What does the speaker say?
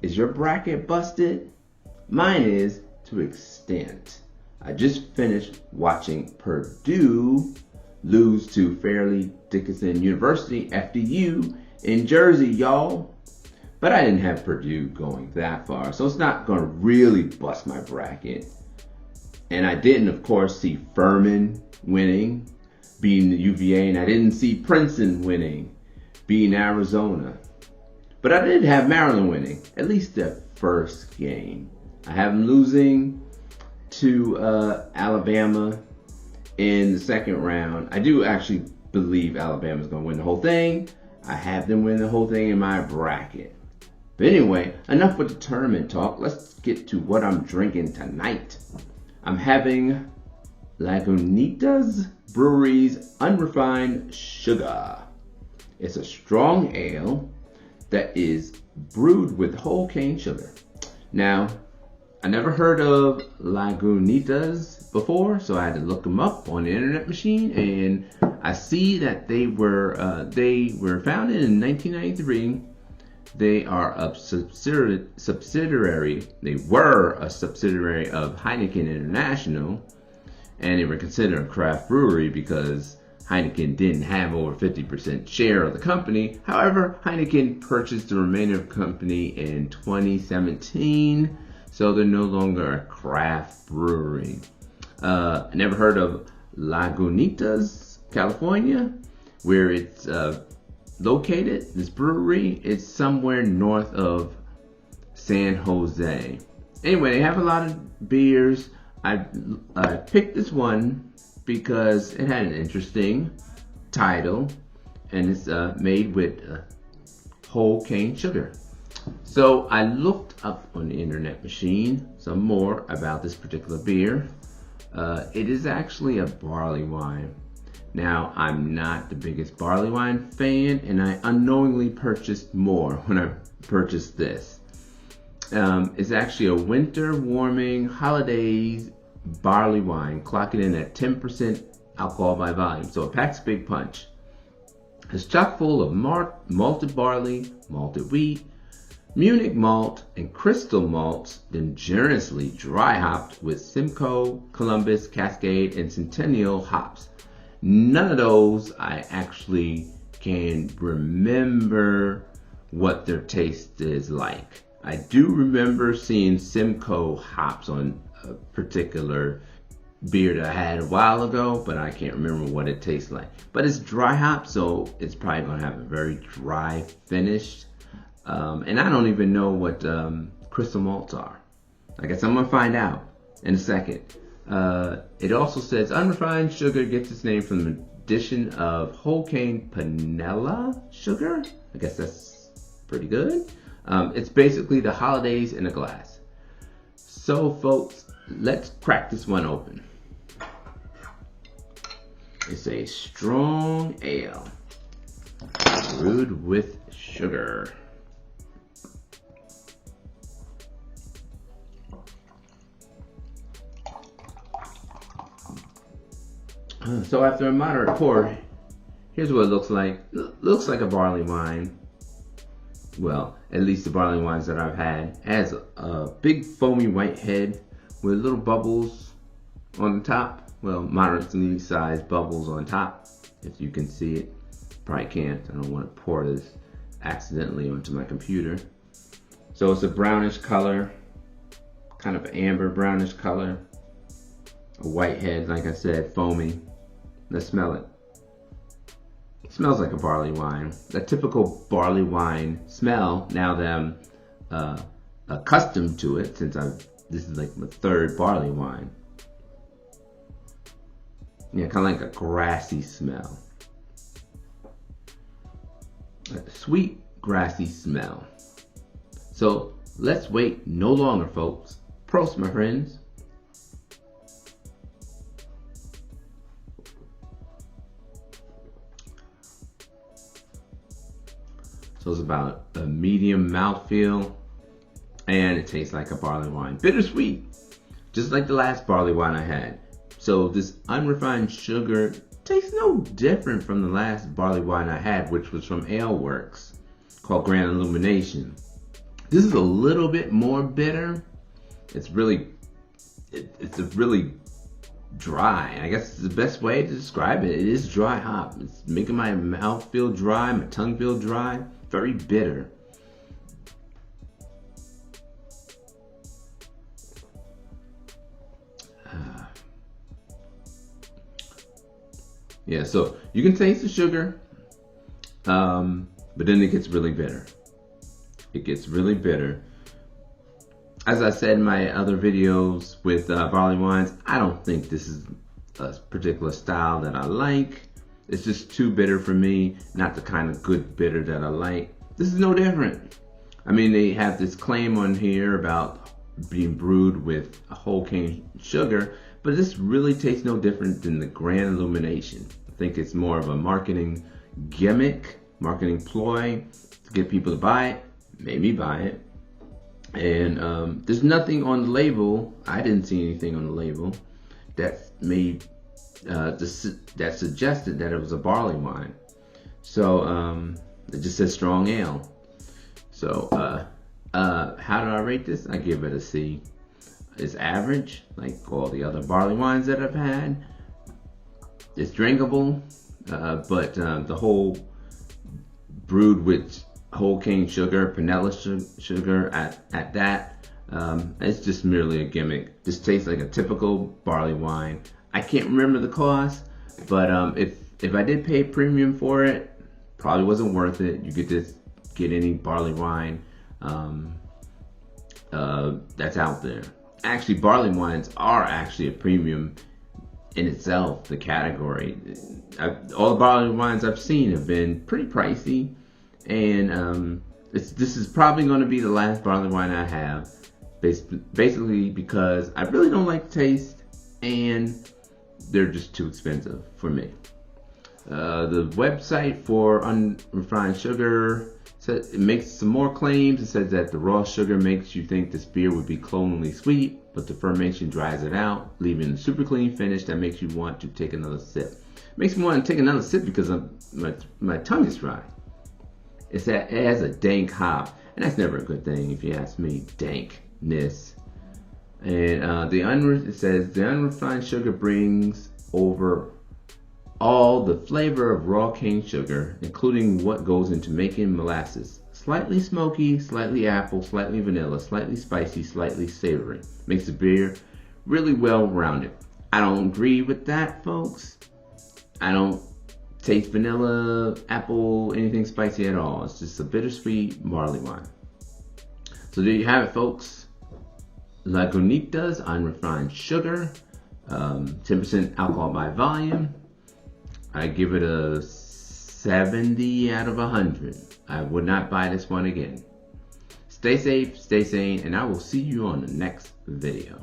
Is your bracket busted? Mine is to an extent. I just finished watching Purdue lose to Fairleigh Dickinson University, FDU, in Jersey, y'all. But I didn't have Purdue going that far, so it's not going to really bust my bracket. And I didn't, of course, see Furman winning, beating the UVA, and I didn't see Princeton winning, beating Arizona. But I did have Maryland winning, at least the first game. I have them losing to Alabama in the second round. I do actually believe Alabama's going to win the whole thing. I have them win the whole thing in my bracket. But anyway, enough with the tournament talk. Let's get to what I'm drinking tonight. I'm having Lagunitas Brewery's Unrefined Shugga. It's a strong ale that is brewed with whole cane sugar. Now, I never heard of Lagunitas before, so I had to look them up on the internet machine, and I see that they were founded in 1993. They are a subsidiary. They were a subsidiary of Heineken International, and they were considered a craft brewery because Heineken didn't have over 50% share of the company. However, Heineken purchased the remainder of the company in 2017, so they're no longer a craft brewery. I never heard of Lagunitas, California, where it's located. This brewery is somewhere north of San Jose. Anyway, they have a lot of beers. I picked this one because it had an interesting title, and it's made with whole cane sugar. So I looked up on the internet machine some more about this particular beer. It is actually a barley wine. Now, I'm not the biggest barley wine fan, and I unknowingly purchased more when I purchased this. It's actually a winter warming holidaze barley wine, clocking in at 10% alcohol by volume, so it packs a big punch. It's chock full of malted barley, malted wheat, Munich malt, and crystal malts, then generously dry hopped with Simcoe, Columbus, Cascade, and Centennial hops. None of those I actually can remember what their taste is like. I do remember seeing Simcoe hops on a particular beer that I had a while ago, but I can't remember what it tastes like. But it's dry hop, so it's probably going to have a very dry finish. And I don't even know what crystal malts are. I guess I'm going to find out in a second. It also says Unrefined Shugga gets its name from the addition of whole cane Panela sugar. I guess that's pretty good. It's basically the holidaze in a glass. So folks, let's crack this one open. It's a strong ale brewed with sugar. So after a moderate pour, here's what it looks like. It looks like a barley wine. Well, at least the barley wines that I've had. It has a big foamy white head with little bubbles on the top. Well, moderately sized bubbles on top, if you can see it. Probably can't. I don't want to pour this accidentally onto my computer. So it's a brownish color, kind of amber brownish color. A white head, like I said, foamy. Let's smell it. It smells like a barley wine. A typical barley wine smell, now that I'm accustomed to it, since this is like my third barley wine. Yeah, kind of like a grassy smell. A sweet, grassy smell. So let's wait no longer, folks. Prost, my friends. So it's about a medium mouthfeel, and it tastes like a barley wine. Bittersweet, just like the last barley wine I had. So this unrefined sugar tastes no different from the last barley wine I had, which was from Ale Works, called Grand Illumination. This is a little bit more bitter. It's really dry. I guess it's the best way to describe it. It is dry hop. It's making my mouth feel dry, my tongue feel dry. Very bitter. Yeah, so you can taste the sugar, but then it gets really bitter. It gets really bitter. As I said in my other videos with barley wines, I don't think this is a particular style that I like. It's just too bitter for me, not the kind of good bitter that I like. This is no different. I mean, they have this claim on here about being brewed with a whole cane sugar, but this really tastes no different than the Grand Illumination. I think it's more of a marketing gimmick, marketing ploy to get people to buy it. Made me buy it. And there's nothing on the label. I didn't see anything on the label that made that suggested that it was a barley wine. So it just says strong ale. So how do I rate this? I give it a C. It's average, like all the other barley wines that I've had. It's drinkable, but the whole brewed with whole cane sugar, Panela sugar at that, it's just merely a gimmick. This tastes like a typical barley wine. I can't remember the cost, but if I did pay premium for it, probably wasn't worth it. You could just get any barley wine that's out there. Actually, barley wines are actually a premium in itself, the category. All the barley wines I've seen have been pretty pricey. And this is probably going to be the last barley wine I have, basically because I really don't like the taste and they're just too expensive for me. The website for Unrefined Shugga says it makes some more claims. It says that the raw sugar makes you think this beer would be clonally sweet, but the fermentation dries it out, leaving a super clean finish that makes you want to take another sip. Makes me want to take another sip because my tongue is dry. It has a dank hop, and that's never a good thing if you ask me. Dankness. And it says the unrefined sugar brings over all the flavor of raw cane sugar, including what goes into making molasses. Slightly smoky, slightly apple, slightly vanilla, slightly spicy, slightly savory. Makes the beer really well rounded. I don't agree with that, folks. I don't taste vanilla, apple, anything spicy at all. It's just a bittersweet barley wine. So there you have it, folks. Lagunitas Unrefined Shugga, 10% alcohol by volume. I give it a 70 out of 100. I would not buy this one again. Stay safe, stay sane, and I will see you on the next video.